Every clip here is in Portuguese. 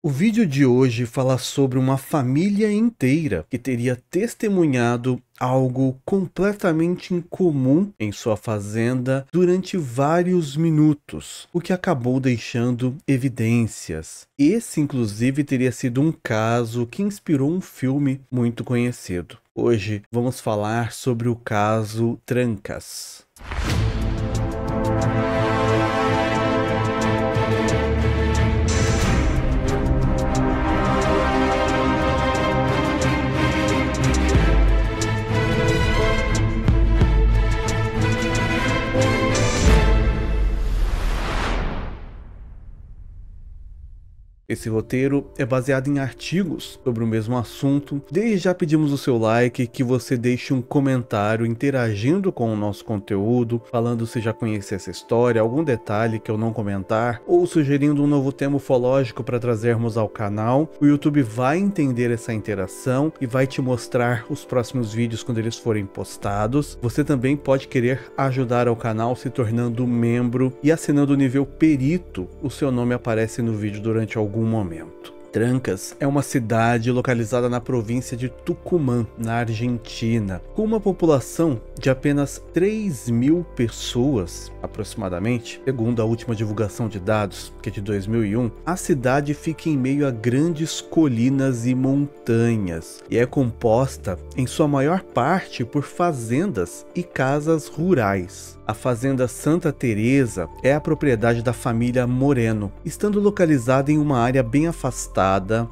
O vídeo de hoje fala sobre uma família inteira que teria testemunhado algo completamente incomum em sua fazenda durante vários minutos, o que acabou deixando evidências. Esse, inclusive, teria sido um caso que inspirou um filme muito conhecido. Hoje vamos falar sobre o caso Trancas. Esse roteiro é baseado em artigos sobre o mesmo assunto. Desde já pedimos o seu like, que você deixe um comentário interagindo com o nosso conteúdo, falando se já conhece essa história, algum detalhe que eu não comentar, ou sugerindo um novo tema ufológico para trazermos ao canal. O YouTube vai entender essa interação e vai te mostrar os próximos vídeos quando eles forem postados. Você também pode querer ajudar ao canal se tornando membro e assinando o nível perito. O seu nome aparece no vídeo durante algum momento. Trancas é uma cidade localizada na província de Tucumã, na Argentina, com uma população de apenas 3.000 pessoas, aproximadamente. Segundo a última divulgação de dados, que é de 2001, a cidade fica em meio a grandes colinas e montanhas, e é composta, em sua maior parte, por fazendas e casas rurais. A fazenda Santa Teresa é a propriedade da família Moreno, estando localizada em uma área bem afastada,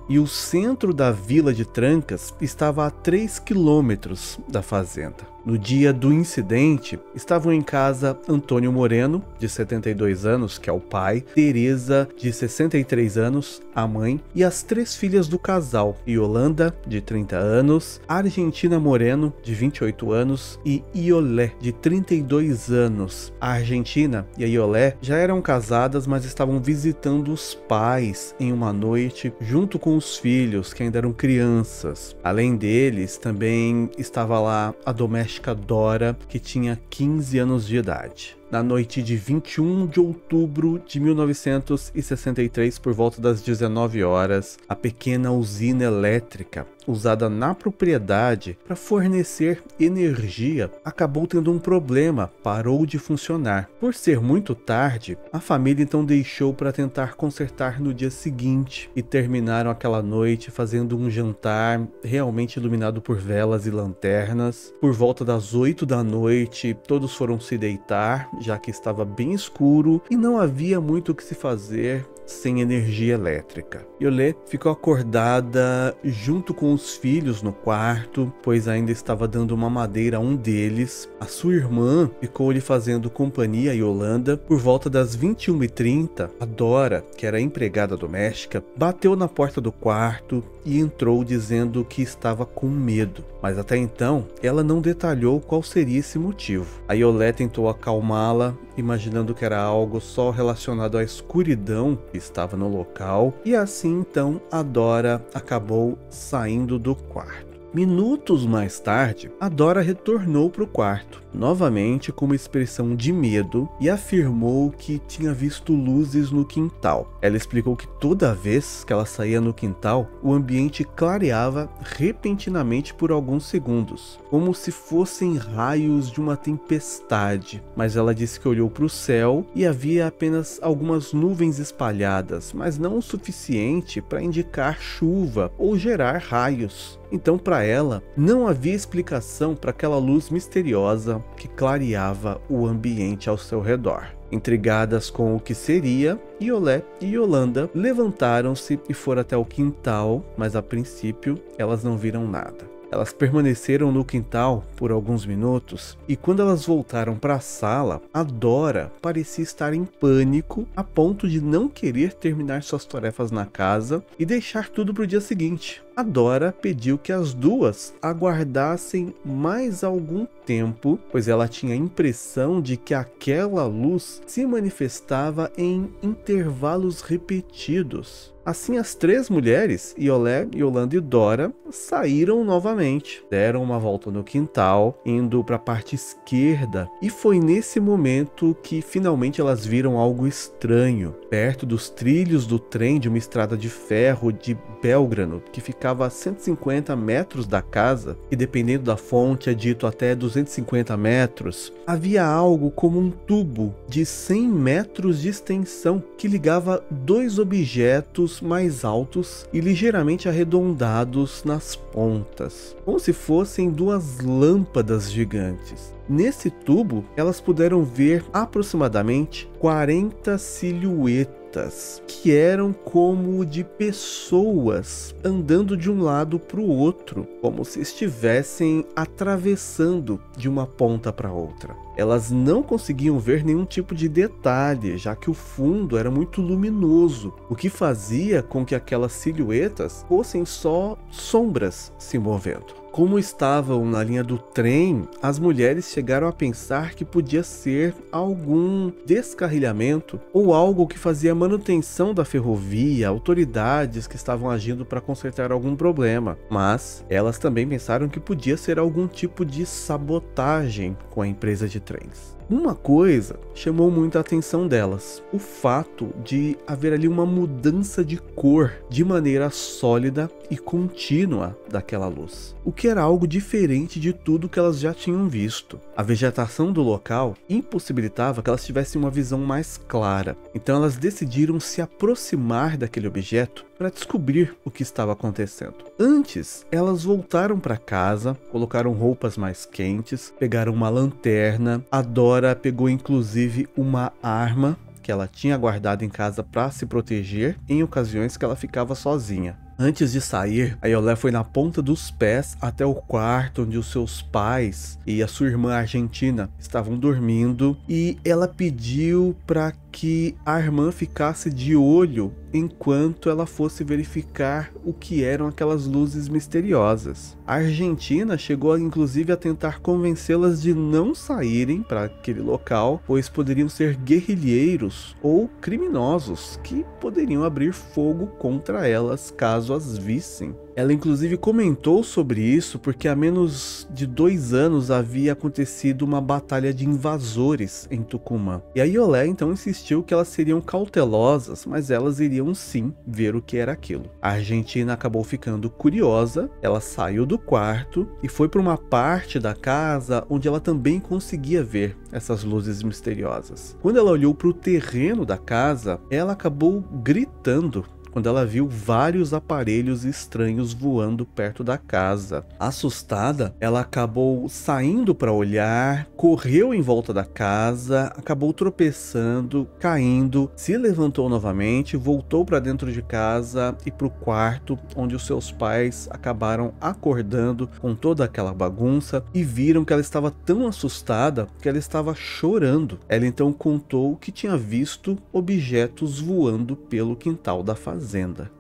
e o centro da vila de Trancas estava a 3 quilômetros da fazenda. No dia do incidente, estavam em casa Antônio Moreno, de 72 anos, que é o pai, Teresa, de 63 anos, a mãe, e as 3 filhas do casal, Yolanda, de 30 anos, Argentina Moreno, de 28 anos, e Iolé, de 32 anos. A Argentina e a Iolé já eram casadas, mas estavam visitando os pais em uma noite, junto com os filhos, que ainda eram crianças. Além deles, também estava lá a doméstica Dora, que tinha 15 anos de idade. Na noite de 21 de outubro de 1963, por volta das 19 horas, a pequena usina elétrica usada na propriedade para fornecer energia acabou tendo um problema, parou de funcionar. Por ser muito tarde, a família então deixou para tentar consertar no dia seguinte e terminaram aquela noite fazendo um jantar realmente iluminado por velas e lanternas. Por volta das 8 da noite, todos foram se deitar, já que estava bem escuro e não havia muito o que se fazer sem energia elétrica. Iolé ficou acordada junto com os filhos no quarto, pois ainda estava dando uma madeira a um deles. A sua irmã ficou lhe fazendo companhia, a Yolanda. Por volta das 21h30, a Dora, que era a empregada doméstica, bateu na porta do quarto e entrou dizendo que estava com medo. Mas até então, ela não detalhou qual seria esse motivo. A Iolé tentou acalmá-la, imaginando que era algo só relacionado à escuridão que estava no local, e assim então a Dora acabou saindo do quarto. Minutos mais tarde, a Dora retornou para o quarto, novamente com uma expressão de medo, e afirmou que tinha visto luzes no quintal. Ela explicou que toda vez que ela saía no quintal, o ambiente clareava repentinamente por alguns segundos, como se fossem raios de uma tempestade. Mas ela disse que olhou para o céu e havia apenas algumas nuvens espalhadas, mas não o suficiente para indicar chuva ou gerar raios. Então, para ela, não havia explicação para aquela luz misteriosa que clareava o ambiente ao seu redor. Intrigadas com o que seria, Iolé e Yolanda levantaram-se e foram até o quintal, mas a princípio elas não viram nada. Elas permaneceram no quintal por alguns minutos e quando elas voltaram para a sala, a Dora parecia estar em pânico a ponto de não querer terminar suas tarefas na casa e deixar tudo para o dia seguinte. A Dora pediu que as duas aguardassem mais algum tempo, pois ela tinha a impressão de que aquela luz se manifestava em intervalos repetidos. Assim, as três mulheres, Iolé, Yolanda e Dora, saíram novamente, deram uma volta no quintal, indo para a parte esquerda, e foi nesse momento que finalmente elas viram algo estranho. Perto dos trilhos do trem de uma estrada de ferro de Belgrano, que ficava a 150 metros da casa, e dependendo da fonte é dito até 250 metros, havia algo como um tubo de 100 metros de extensão que ligava dois objetos mais altos e ligeiramente arredondados nas pontas, como se fossem duas lâmpadas gigantes. Nesse tubo, elas puderam ver aproximadamente 40 silhuetas, que eram como de pessoas andando de um lado para o outro, como se estivessem atravessando de uma ponta para outra. Elas não conseguiam ver nenhum tipo de detalhe, já que o fundo era muito luminoso, o que fazia com que aquelas silhuetas fossem só sombras se movendo. Como estavam na linha do trem, as mulheres chegaram a pensar que podia ser algum descarrilhamento ou algo que fazia manutenção da ferrovia, autoridades que estavam agindo para consertar algum problema. Mas elas também pensaram que podia ser algum tipo de sabotagem com a empresa de trens. Uma coisa chamou muito a atenção delas: o fato de haver ali uma mudança de cor de maneira sólida e contínua daquela luz, o que era algo diferente de tudo que elas já tinham visto. A vegetação do local impossibilitava que elas tivessem uma visão mais clara, então elas decidiram se aproximar daquele objeto para descobrir o que estava acontecendo. Antes, elas voltaram para casa, colocaram roupas mais quentes, pegaram uma lanterna. A Dora pegou inclusive uma arma que ela tinha guardado em casa para se proteger em ocasiões que ela ficava sozinha. Antes de sair, a Iolé foi na ponta dos pés até o quarto onde os seus pais e a sua irmã argentina estavam dormindo, e ela pediu para que a irmã ficasse de olho enquanto ela fosse verificar o que eram aquelas luzes misteriosas. A Argentina chegou inclusive a tentar convencê-las de não saírem para aquele local, pois poderiam ser guerrilheiros ou criminosos que poderiam abrir fogo contra elas caso as vissem. Ela inclusive comentou sobre isso porque há menos de 2 anos havia acontecido uma batalha de invasores em Tucumã. E a Iolé então insistiu que elas seriam cautelosas, mas elas iriam sim ver o que era aquilo. A Argentina acabou ficando curiosa, ela saiu do quarto e foi para uma parte da casa onde ela também conseguia ver essas luzes misteriosas. Quando ela olhou para o terreno da casa, ela acabou gritando quando ela viu vários aparelhos estranhos voando perto da casa. Assustada, ela acabou saindo para olhar, correu em volta da casa, acabou tropeçando, caindo, se levantou novamente, voltou para dentro de casa e para o quarto onde os seus pais acabaram acordando com toda aquela bagunça e viram que ela estava tão assustada que ela estava chorando. Ela então contou que tinha visto objetos voando pelo quintal da fazenda.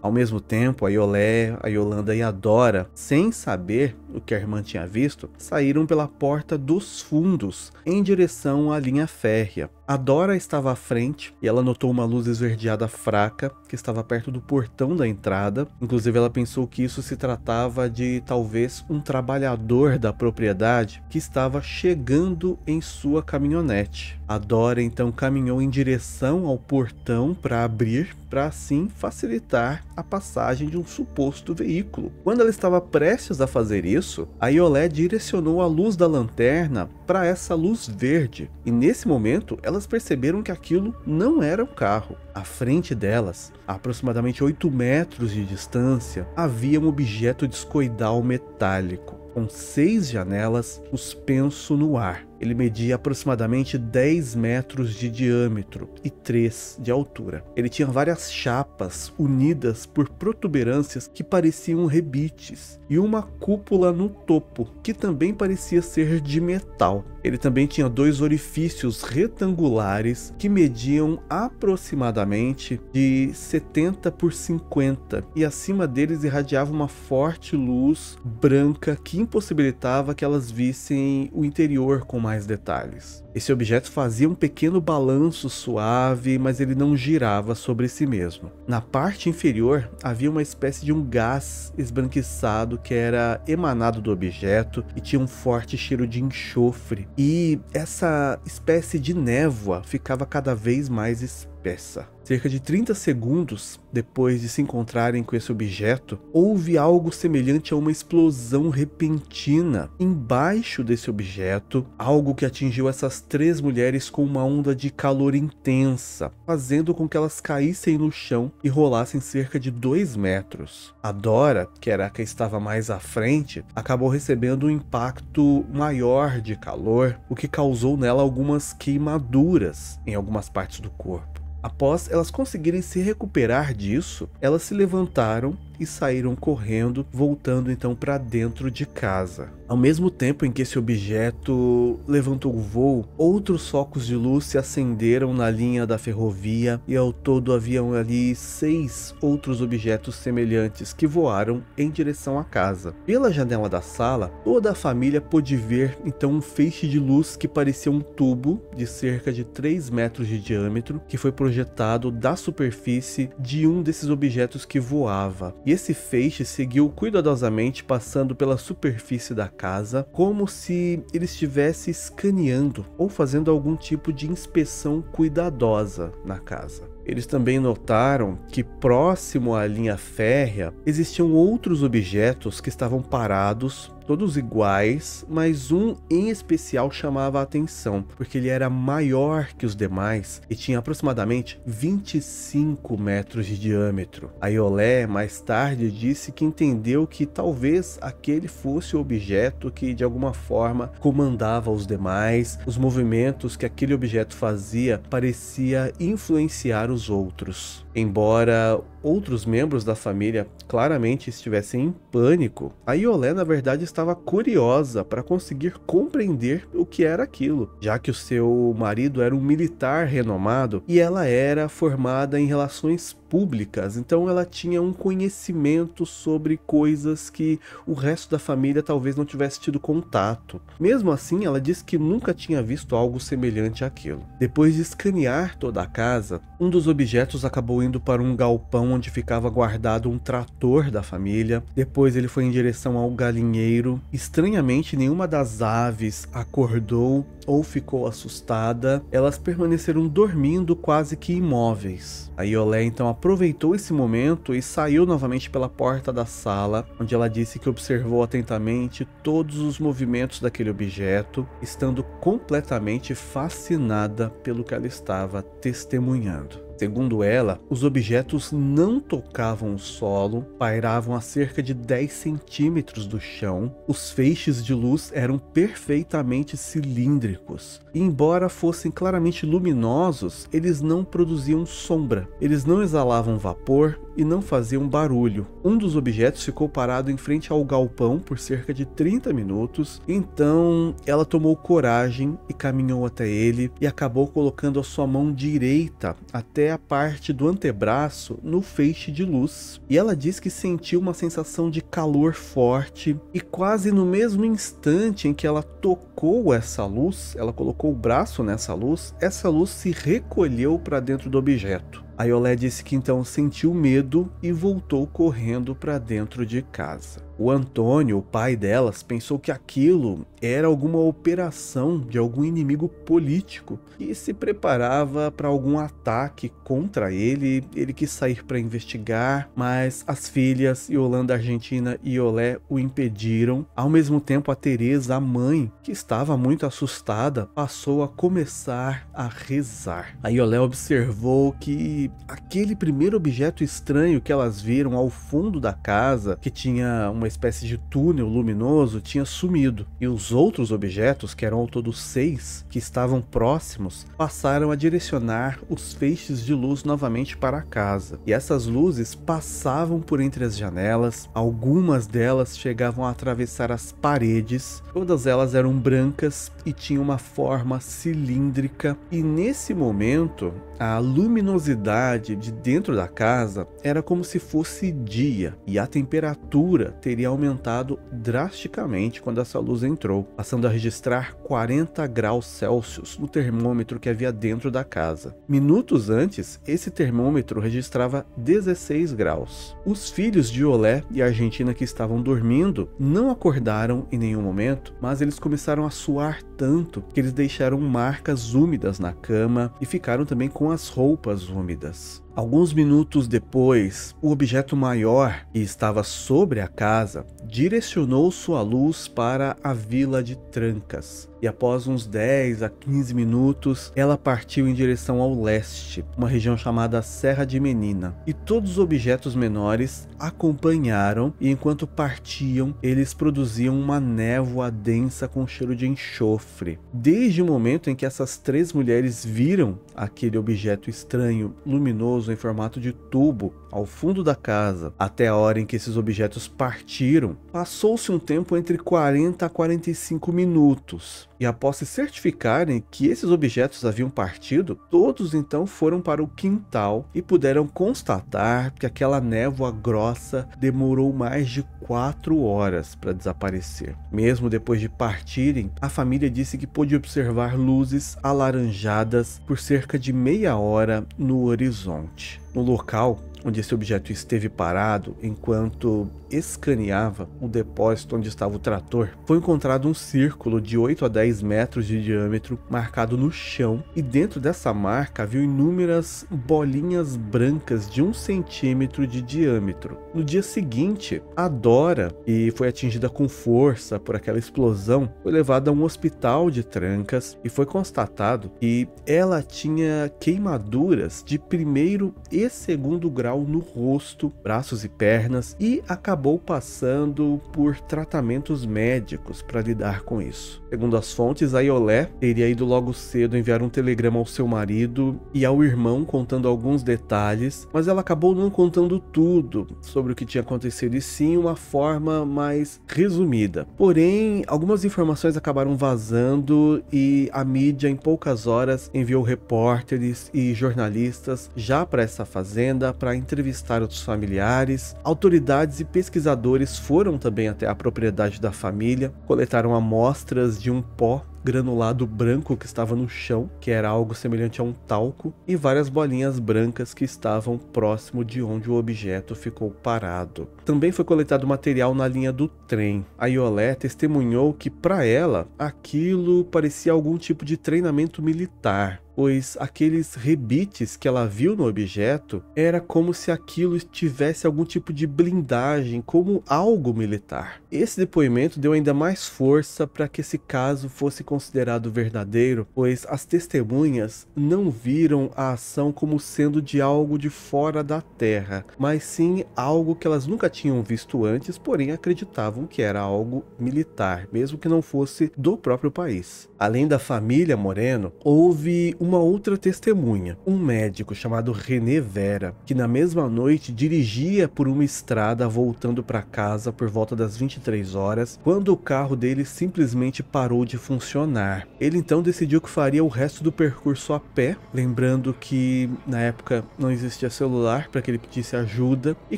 Ao mesmo tempo, a Iolé, a Yolanda e a Dora, sem saber o que a irmã tinha visto, saíram pela porta dos fundos em direção à linha férrea. A Dora estava à frente e ela notou uma luz esverdeada fraca que estava perto do portão da entrada. Inclusive, ela pensou que isso se tratava de talvez um trabalhador da propriedade que estava chegando em sua caminhonete. A Dora então caminhou em direção ao portão para abrir, para assim facilitar a passagem de um suposto veículo. Quando ela estava prestes a fazer isso, a Iolé direcionou a luz da lanterna para essa luz verde, e nesse momento elas perceberam que aquilo não era um carro. À frente delas, a aproximadamente 8 metros de distância, havia um objeto discoidal metálico, com 6 janelas suspenso no ar. Ele media aproximadamente 10 metros de diâmetro e 3 de altura. Ele tinha várias chapas unidas por protuberâncias que pareciam rebites e uma cúpula no topo que também parecia ser de metal. Ele também tinha 2 orifícios retangulares que mediam aproximadamente de 70 por 50 e acima deles irradiava uma forte luz branca que impossibilitava que elas vissem o interior com mais mais detalhes. Esse objeto fazia um pequeno balanço suave, mas ele não girava sobre si mesmo. Na parte inferior havia uma espécie de um gás esbranquiçado que era emanado do objeto e tinha um forte cheiro de enxofre. E essa espécie de névoa ficava cada vez mais espessa. Cerca de 30 segundos depois de se encontrarem com esse objeto, houve algo semelhante a uma explosão repentina embaixo desse objeto, algo que atingiu essas 3 mulheres com uma onda de calor intensa, fazendo com que elas caíssem no chão e rolassem cerca de 2 metros. A Dora, que era a que estava mais à frente, acabou recebendo um impacto maior de calor, o que causou nela algumas queimaduras em algumas partes do corpo. Após elas conseguirem se recuperar disso, elas se levantaram e saíram correndo, voltando então para dentro de casa. Ao mesmo tempo em que esse objeto levantou o voo, outros focos de luz se acenderam na linha da ferrovia e ao todo haviam ali 6 outros objetos semelhantes que voaram em direção à casa. Pela janela da sala, toda a família pôde ver então um feixe de luz que parecia um tubo de cerca de 3 metros de diâmetro que foi projetado da superfície de um desses objetos que voava. E esse feixe seguiu cuidadosamente passando pela superfície da casa, como se ele estivesse escaneando ou fazendo algum tipo de inspeção cuidadosa na casa. Eles também notaram que próximo à linha férrea existiam outros objetos que estavam parados, todos iguais, mas um em especial chamava a atenção, porque ele era maior que os demais e tinha aproximadamente 25 metros de diâmetro. A Iolé mais tarde disse que entendeu que talvez aquele fosse o objeto que de alguma forma comandava os demais. Os movimentos que aquele objeto fazia parecia influenciar os outros. Embora outros membros da família claramente estivessem em pânico, a Iolé na verdade estava curiosa para conseguir compreender o que era aquilo, já que o seu marido era um militar renomado e ela era formada em relações públicas, então ela tinha um conhecimento sobre coisas que o resto da família talvez não tivesse tido contato. Mesmo assim, ela disse que nunca tinha visto algo semelhante àquilo. Depois de escanear toda a casa, um dos objetos acabou indo para um galpão onde ficava guardado um trator da família. Depois ele foi em direção ao galinheiro. Estranhamente, nenhuma das aves acordou ou ficou assustada. Elas permaneceram dormindo quase que imóveis. A Iolé então aproveitou esse momento e saiu novamente pela porta da sala, onde ela disse que observou atentamente todos os movimentos daquele objeto, estando completamente fascinada pelo que ela estava testemunhando. Segundo ela, os objetos não tocavam o solo, pairavam a cerca de 10 centímetros do chão, os feixes de luz eram perfeitamente cilíndricos, e embora fossem claramente luminosos, eles não produziam sombra, eles não exalavam vapor e não faziam barulho. Um dos objetos ficou parado em frente ao galpão por cerca de 30 minutos, então ela tomou coragem e caminhou até ele e acabou colocando a sua mão direita até a parte do antebraço no feixe de luz. E ela diz que sentiu uma sensação de calor forte e quase no mesmo instante em que ela tocou essa luz, ela colocou o braço nessa luz, essa luz se recolheu para dentro do objeto. A Iolé disse que então sentiu medo e voltou correndo para dentro de casa. O Antônio, o pai delas, pensou que aquilo era alguma operação de algum inimigo político que se preparava para algum ataque contra ele. Ele quis sair para investigar, mas as filhas, Yolanda Argentina e Iolé, o impediram. Ao mesmo tempo, a Teresa, a mãe, que estava muito assustada, passou a começar a rezar. A Iolé observou que aquele primeiro objeto estranho que elas viram ao fundo da casa, que tinha uma espécie de túnel luminoso, tinha sumido, e os outros objetos, que eram ao todo 6, que estavam próximos, passaram a direcionar os feixes de luz novamente para a casa. E essas luzes passavam por entre as janelas, algumas delas chegavam a atravessar as paredes, todas elas eram brancas e tinham uma forma cilíndrica, e nesse momento a luminosidade de dentro da casa era como se fosse dia e a temperatura teria aumentado drasticamente quando essa luz entrou, passando a registrar 40 graus Celsius no termômetro que havia dentro da casa. Minutos antes, esse termômetro registrava 16 graus. Os filhos de Olé e Argentina que estavam dormindo não acordaram em nenhum momento, mas eles começaram a suar tanto que eles deixaram marcas úmidas na cama e ficaram também com as roupas úmidas. Alguns minutos depois, o objeto maior que estava sobre a casa direcionou sua luz para a vila de Trancas. E após uns 10 a 15 minutos, ela partiu em direção ao leste, uma região chamada Serra de Menina. E todos os objetos menores acompanharam, e enquanto partiam, eles produziam uma névoa densa com cheiro de enxofre. Desde o momento em que essas 3 mulheres viram aquele objeto estranho, luminoso, em formato de tubo ao fundo da casa, até a hora em que esses objetos partiram, passou-se um tempo entre 40 a 45 minutos. E após se certificarem que esses objetos haviam partido, todos então foram para o quintal e puderam constatar que aquela névoa grossa demorou mais de 4 horas para desaparecer. Mesmo depois de partirem, a família disse que pôde observar luzes alaranjadas por cerca de meia hora no horizonte. No local onde esse objeto esteve parado enquanto escaneava o depósito onde estava o trator, foi encontrado um círculo de 8 a 10 metros de diâmetro marcado no chão, e dentro dessa marca havia inúmeras bolinhas brancas de 1 centímetro de diâmetro. No dia seguinte, a Dora, que foi atingida com força por aquela explosão, foi levada a um hospital de Trancas e foi constatado que ela tinha queimaduras de 1º e 2º grau no rosto, braços e pernas, e acabou passando por tratamentos médicos para lidar com isso. Segundo as fontes, a Iolé teria ido logo cedo enviar um telegrama ao seu marido e ao irmão contando alguns detalhes, mas ela acabou não contando tudo sobre o que tinha acontecido, e sim uma forma mais resumida. Porém, algumas informações acabaram vazando e a mídia em poucas horas enviou repórteres e jornalistas já para essa fazenda para entrevistar os familiares. Autoridades e pesquisadores foram também até a propriedade da família, coletaram amostras de um pó granulado branco que estava no chão, que era algo semelhante a um talco, e várias bolinhas brancas que estavam próximo de onde o objeto ficou parado. Também foi coletado material na linha do trem. A Iolé testemunhou que para ela aquilo parecia algum tipo de treinamento militar, pois aqueles rebites que ela viu no objeto era como se aquilo tivesse algum tipo de blindagem, como algo militar. Esse depoimento deu ainda mais força para que esse caso fosse considerado verdadeiro, pois as testemunhas não viram a ação como sendo de algo de fora da Terra, mas sim algo que elas nunca tinham visto antes, porém acreditavam que era algo militar, mesmo que não fosse do próprio país. Além da família Moreno, houve uma outra testemunha, um médico chamado René Vera, que na mesma noite dirigia por uma estrada voltando para casa por volta das 23 horas, quando o carro dele simplesmente parou de funcionar. Ele então decidiu que faria o resto do percurso a pé, lembrando que na época não existia celular para que ele pedisse ajuda, e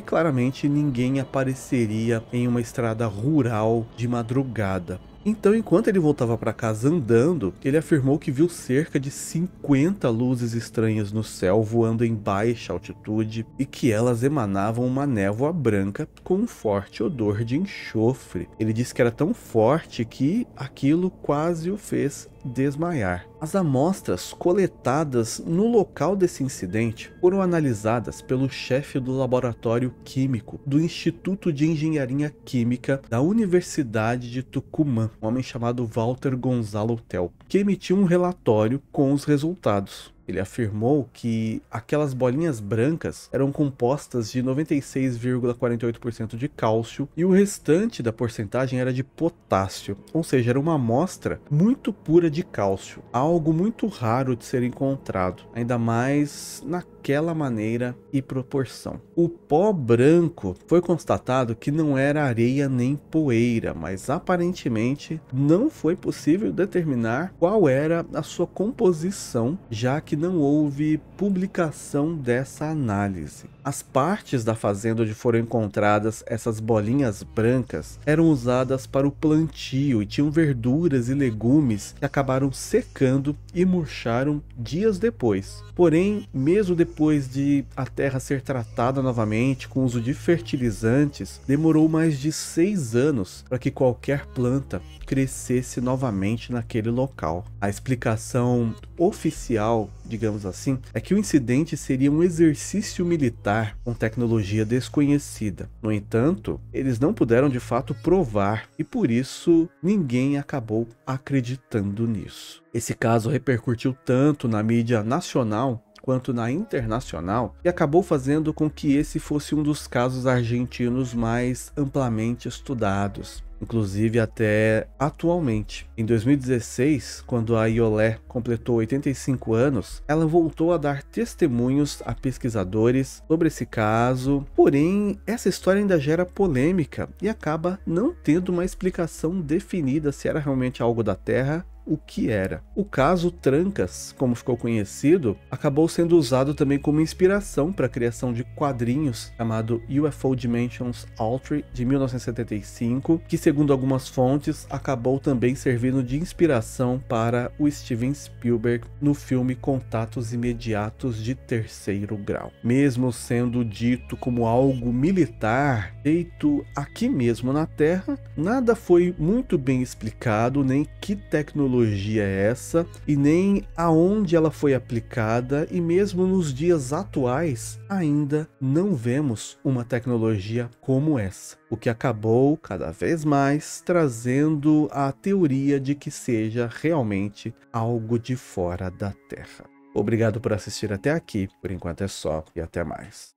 claramente ninguém apareceria em uma estrada rural de madrugada. Então, enquanto ele voltava para casa andando, ele afirmou que viu cerca de 50 luzes estranhas no céu voando em baixa altitude e que elas emanavam uma névoa branca com um forte odor de enxofre. Ele disse que era tão forte que aquilo quase o fez desmaiar. As amostras coletadas no local desse incidente foram analisadas pelo chefe do laboratório químico do Instituto de Engenharia Química da Universidade de Tucumã, um homem chamado Walter Gonzalo Tel, que emitiu um relatório com os resultados. Ele afirmou que aquelas bolinhas brancas eram compostas de 96,48% de cálcio e o restante da porcentagem era de potássio, ou seja, era uma amostra muito pura de cálcio, algo muito raro de ser encontrado, ainda mais naquela maneira e proporção. O pó branco foi constatado que não era areia nem poeira, mas aparentemente não foi possível determinar qual era a sua composição, já que que não houve publicação dessa análise. As partes da fazenda onde foram encontradas essas bolinhas brancas eram usadas para o plantio e tinham verduras e legumes que acabaram secando e murcharam dias depois. Porém, mesmo depois de a terra ser tratada novamente com o uso de fertilizantes, demorou mais de 6 anos para que qualquer planta crescesse novamente naquele local. A explicação oficial, digamos assim, é que o incidente seria um exercício militar com tecnologia desconhecida. No entanto, eles não puderam de fato provar e por isso ninguém acabou acreditando nisso. Esse caso repercutiu tanto na mídia nacional quanto na internacional e acabou fazendo com que esse fosse um dos casos argentinos mais amplamente estudados, inclusive até atualmente. Em 2016, quando a Iolé completou 85 anos, ela voltou a dar testemunhos a pesquisadores sobre esse caso, porém essa história ainda gera polêmica e acaba não tendo uma explicação definida se era realmente algo da Terra, o que era. O caso Trancas, como ficou conhecido, acabou sendo usado também como inspiração para a criação de quadrinhos chamado UFO Dimensions Altered de 1975, que segundo algumas fontes acabou também servindo de inspiração para o Steven Spielberg no filme Contatos Imediatos de Terceiro Grau. Mesmo sendo dito como algo militar feito aqui mesmo na Terra, nada foi muito bem explicado, nem que tecnologia é essa e nem aonde ela foi aplicada, e mesmo nos dias atuais ainda não vemos uma tecnologia como essa, o que acabou cada vez mais trazendo a teoria de que seja realmente algo de fora da Terra. Obrigado por assistir até aqui, por enquanto é só e até mais.